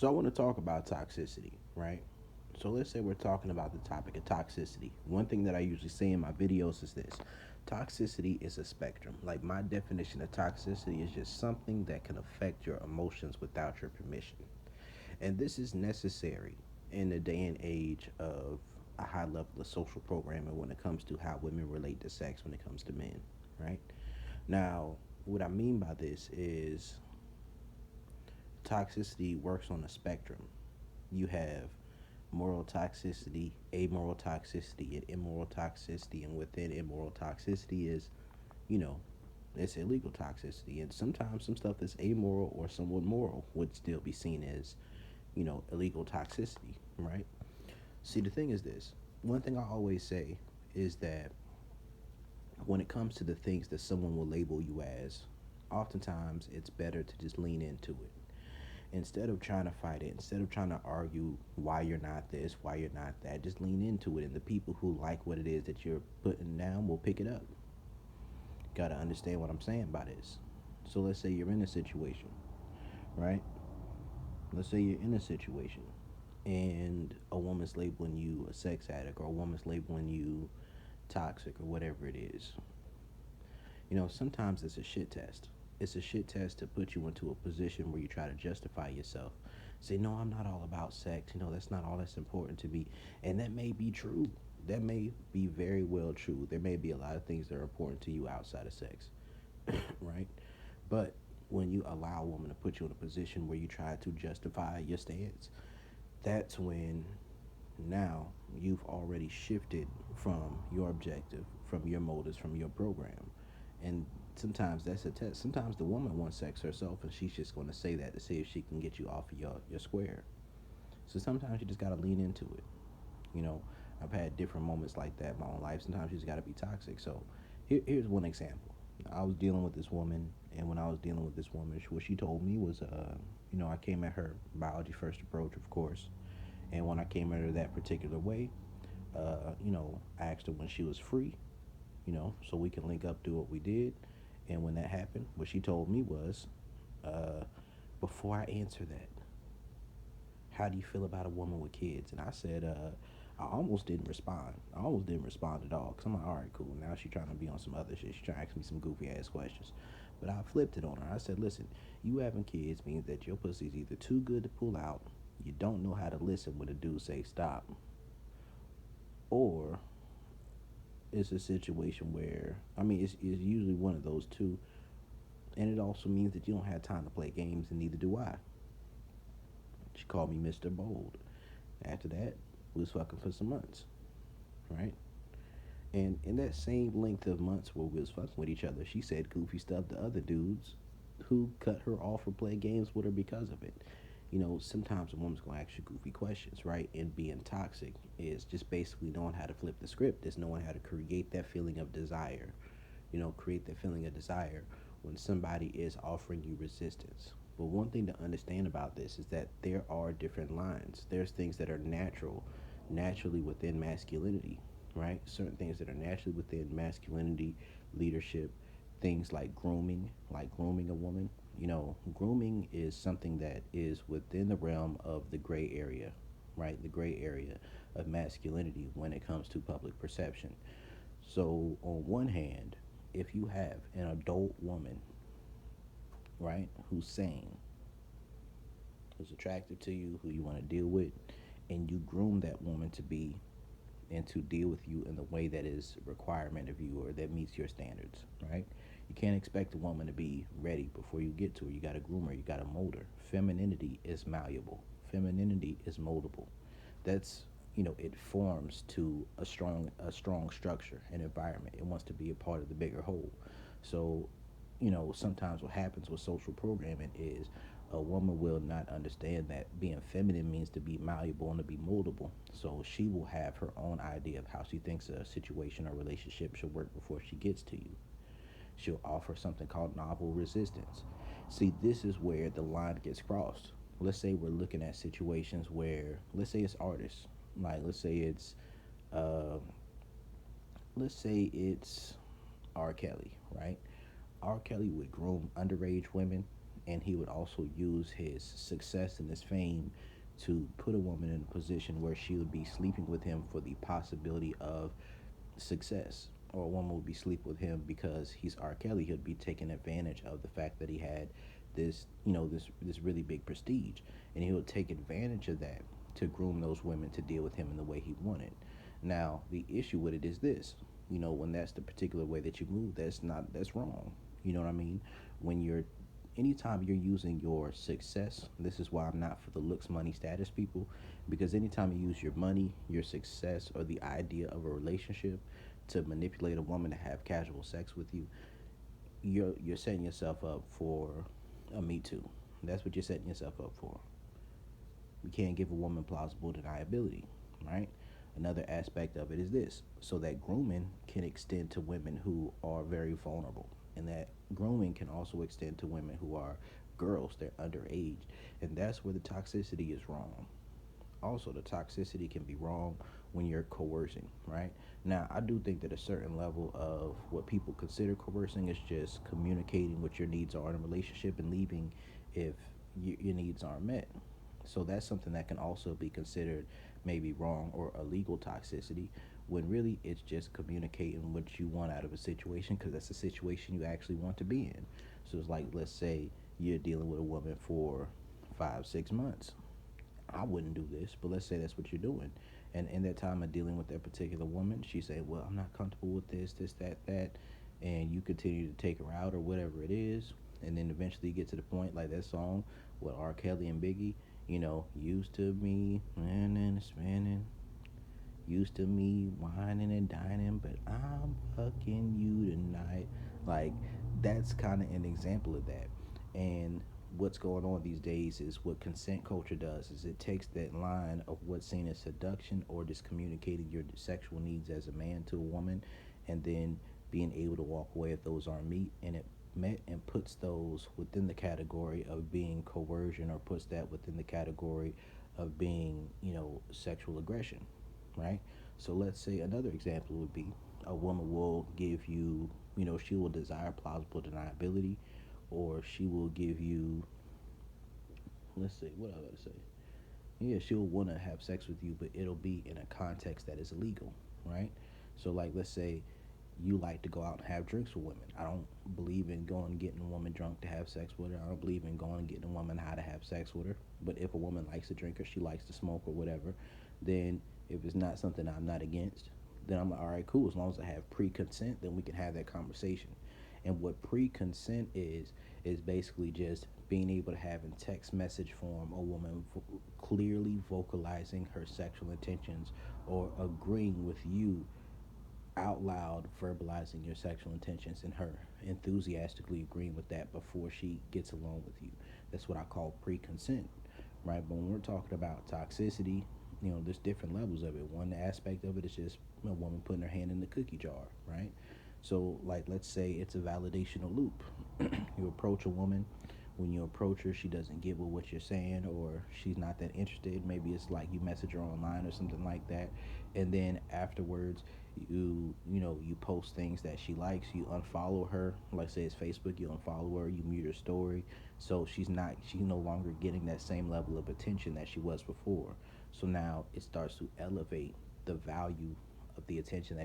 So I want to talk about toxicity, right? So let's say we're talking about the topic of toxicity. One thing that I usually say in my videos is this: toxicity is a spectrum. Like, my definition of toxicity is just something that can affect your emotions without your permission. And this is necessary in the day and age of a high level of social programming when it comes to how women relate to sex when it comes to men, right? Now, what I mean by this is toxicity works on a spectrum. You have moral toxicity, amoral toxicity, and immoral toxicity. And within immoral toxicity is, you know, it's illegal toxicity. And sometimes some stuff that's amoral or somewhat moral would still be seen as, illegal toxicity, right? See, the thing is this: one thing I always say is that when it comes to the things that someone will label you as, oftentimes it's better to just lean into it instead of trying to fight it, instead of trying to argue why you're not this, why you're not that. Just lean into it, and the people who like what it is that you're putting down will pick it up. Gotta understand what I'm saying by this. So let's say you're in a situation, right? Let's say you're in a situation and a woman's labeling you a sex addict, or a woman's labeling you toxic, or whatever it is. Sometimes it's a shit test. It's a shit test to put you into a position where you try to justify yourself. Say, no, I'm not all about sex. That's not all that's important to me. And that may be true. That may be very well true. There may be a lot of things that are important to you outside of sex, right? But when you allow a woman to put you in a position where you try to justify your stance, that's when now you've already shifted from your objective, from your motives, from your program. And sometimes that's a test. Sometimes the woman wants sex herself, and she's just going to say that to see if she can get you off of your square. So sometimes you just got to lean into it. You know, I've had different moments like that in my own life. Sometimes you just got to be toxic. So here's one example. I was dealing with this woman, and when I was dealing with this woman, what she told me was, I came at her biology first approach, of course. And when I came at her that particular way, I asked her when she was free, so we can link up, do what we did. And when that happened, what she told me was, uh, before I answer that, how do you feel about a woman with kids? And I said, I almost didn't respond. I almost didn't respond at all. Because I'm like, all right, cool. Now she's trying to be on some other shit. She's trying to ask me some goofy ass questions. But I flipped it on her. I said, listen, you having kids means that your pussy's either too good to pull out, you don't know how to listen when a dude say stop, or it's a situation where, it's usually one of those two. And it also means that you don't have time to play games, and neither do I. She called me Mr. Bold. After that, we was fucking for some months, right? And in that same length of months where we was fucking with each other, she said goofy stuff to other dudes who cut her off or play games with her because of it. Sometimes a woman's gonna ask you goofy questions, right? And being toxic is just basically knowing how to flip the script. It's knowing how to create that feeling of desire. Create that feeling of desire when somebody is offering you resistance. But one thing to understand about this is that there are different lines. There's things that are naturally within masculinity, right? Certain things that are naturally within masculinity, leadership, things like grooming a woman. Grooming is something that is within the realm of the gray area, right? The gray area of masculinity when it comes to public perception. So, on one hand, if you have an adult woman, right, who's sane, who's attractive to you, who you want to deal with, and you groom that woman to be and to deal with you in the way that is a requirement of you or that meets your standards, right? You can't expect a woman to be ready before you get to her. You got to groom her. You got to mold her. Femininity is malleable. Femininity is moldable. That's it forms to a strong structure and environment. It wants to be a part of the bigger whole. So sometimes what happens with social programming is a woman will not understand that being feminine means to be malleable and to be moldable. So she will have her own idea of how she thinks a situation or relationship should work before she gets to you. She'll offer something called novel resistance. See, this is where the line gets crossed. Let's say we're looking at situations where, let's say it's artists, like uh, let's say it's R. Kelly, right? R. Kelly would groom underage women and he would also use his success and his fame to put a woman in a position where she would be sleeping with him for the possibility of success, or a woman would be sleeping with him because he's R. Kelly. He'll be taking advantage of the fact that he had this, this really big prestige, and he would take advantage of that to groom those women to deal with him in the way he wanted. Now, the issue with it is this: when that's the particular way that you move, that's wrong. You know what I mean? When you're Anytime you're using your success, this is why I'm not for the looks, money, status people, because anytime you use your money, your success, or the idea of a relationship to manipulate a woman to have casual sex with you, you're setting yourself up for a me too. That's what you're setting yourself up for. You can't give a woman plausible deniability, right? Another aspect of it is this: so that grooming can extend to women who are very vulnerable, and that grooming can also extend to women who are girls, they're underage, and that's where the toxicity is wrong. Also, the toxicity can be wrong when you're coercing, right? Now, I do think that a certain level of what people consider coercing is just communicating what your needs are in a relationship and leaving if your needs aren't met. So that's something that can also be considered maybe wrong or illegal toxicity, when really it's just communicating what you want out of a situation because that's a situation you actually want to be in. So it's like, let's say you're dealing with a woman for 5, 6 months. I wouldn't do this, but let's say that's what you're doing. And in that time of dealing with that particular woman, she say, "Well, I'm not comfortable with this, that," and you continue to take her out or whatever it is, and then eventually you get to the point like that song with R. Kelly and Biggie. Used to me, and spinning, used to me whining and dining, but I'm fucking you tonight. Like, that's kind of an example of that. And what's going on these days is what consent culture does is it takes that line of what's seen as seduction or just communicating your sexual needs as a man to a woman, and then being able to walk away if those aren't met, and puts those within the category of being coercion, or puts that within the category of being, sexual aggression, right? So let's say another example would be a woman will give you, she will desire plausible deniability, or she will give you, let's see, what I gotta say. Yeah, she'll want to have sex with you, but it'll be in a context that is illegal, right? So, like, let's say you like to go out and have drinks with women. I don't believe in going and getting a woman drunk to have sex with her. I don't believe in going and getting a woman high to have sex with her. But if a woman likes to drink or she likes to smoke or whatever, then if it's not something I'm not against, then I'm like, all right, cool. As long as I have pre-consent, then we can have that conversation. And what pre-consent is basically just being able to have in text message form a woman clearly vocalizing her sexual intentions, or agreeing with you out loud, verbalizing your sexual intentions, and her enthusiastically agreeing with that before she gets along with you. That's what I call pre-consent, right? But when we're talking about toxicity, there's different levels of it. One aspect of it is just a woman putting her hand in the cookie jar, right? So, like, let's say it's a validational loop. You approach a woman. When you approach her, she doesn't get with what you're saying, or she's not that interested. Maybe it's like you message her online or something like that, and then afterwards, you post things that she likes. You unfollow her. Like, say it's Facebook, you unfollow her. You mute her story, so she's no longer getting that same level of attention that she was before. So now it starts to elevate the value of the attention that